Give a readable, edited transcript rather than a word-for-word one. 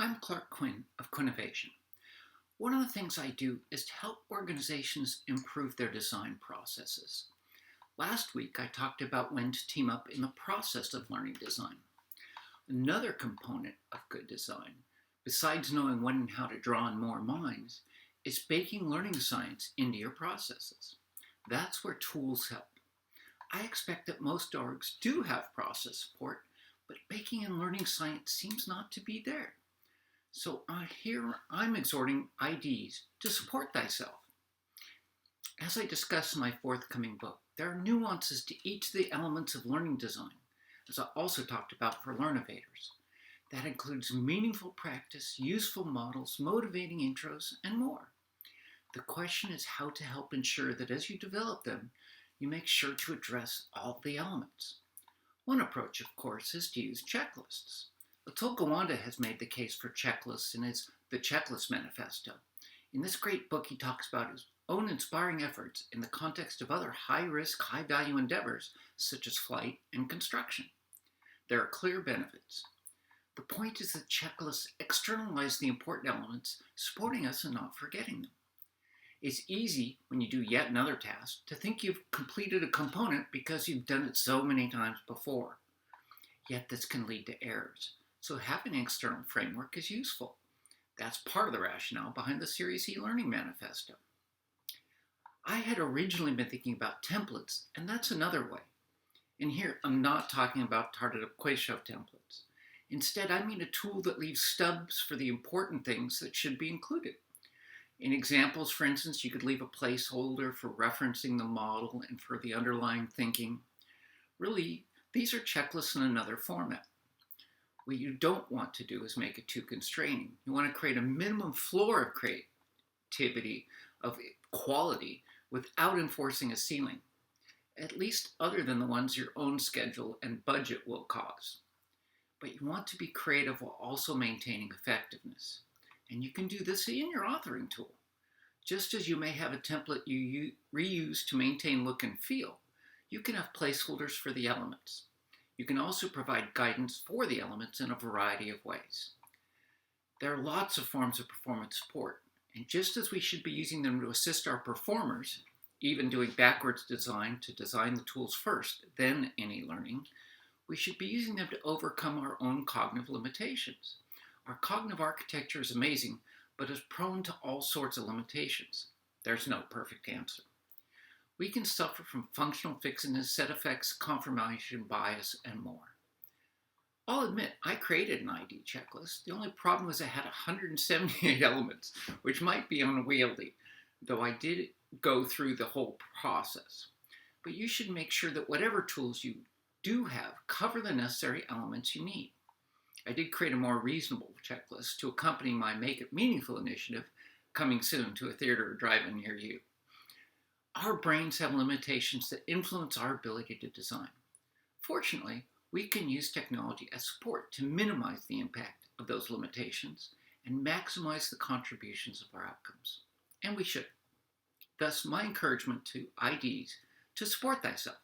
I'm Clark Quinn of Quinnovation. One of the things I do is to help organizations improve their design processes. Last week, I talked about when to team up in the process of learning design. Another component of good design, besides knowing when and how to draw on more minds, is baking learning science into your processes. That's where tools help. I expect that most orgs do have process support, but baking and learning science seems not to be there. So here I'm exhorting IDs to support thyself. As I discuss in my forthcoming book, there are nuances to each of the elements of learning design, as I also talked about for Learnovators. That includes meaningful practice, useful models, motivating intros, and more. The question is how to help ensure that as you develop them, you make sure to address all the elements. One approach, of course, is to use checklists. Atul Gawande has made the case for checklists in his The Checklist Manifesto. In this great book, he talks about his own inspiring efforts in the context of other high-risk, high-value endeavors, such as flight and construction. There are clear benefits. The point is that checklists externalize the important elements, supporting us and not forgetting them. It's easy, when you do yet another task, to think you've completed a component because you've done it so many times before. Yet this can lead to errors. So having an external framework is useful. That's part of the rationale behind the Series E Learning Manifesto. I had originally been thinking about templates, and that's another way. And here, I'm not talking about targeted Quayshow templates. Instead, I mean a tool that leaves stubs for the important things that should be included. In examples, for instance, you could leave a placeholder for referencing the model and for the underlying thinking. Really, these are checklists in another format. What you don't want to do is make it too constraining. You want to create a minimum floor of creativity, of quality, without enforcing a ceiling, at least other than the ones your own schedule and budget will cause. But you want to be creative while also maintaining effectiveness. And you can do this in your authoring tool. Just as you may have a template you reuse to maintain look and feel, you can have placeholders for the elements. You can also provide guidance for the elements in a variety of ways. There are lots of forms of performance support, and just as we should be using them to assist our performers, even doing backwards design to design the tools first, then any learning, we should be using them to overcome our own cognitive limitations. Our cognitive architecture is amazing, but is prone to all sorts of limitations. There's no perfect answer. We can suffer from functional fixedness, set effects, confirmation bias, and more. I'll admit, I created an ID checklist. The only problem was it had 178 elements, which might be unwieldy, though I did go through the whole process. But you should make sure that whatever tools you do have cover the necessary elements you need. I did create a more reasonable checklist to accompany my Make It Meaningful initiative, coming soon to a theater or drive-in near you. Our brains have limitations that influence our ability to design. Fortunately, we can use technology as support to minimize the impact of those limitations and maximize the contributions of our outcomes. And we should. Thus, my encouragement to IDs to support thyself.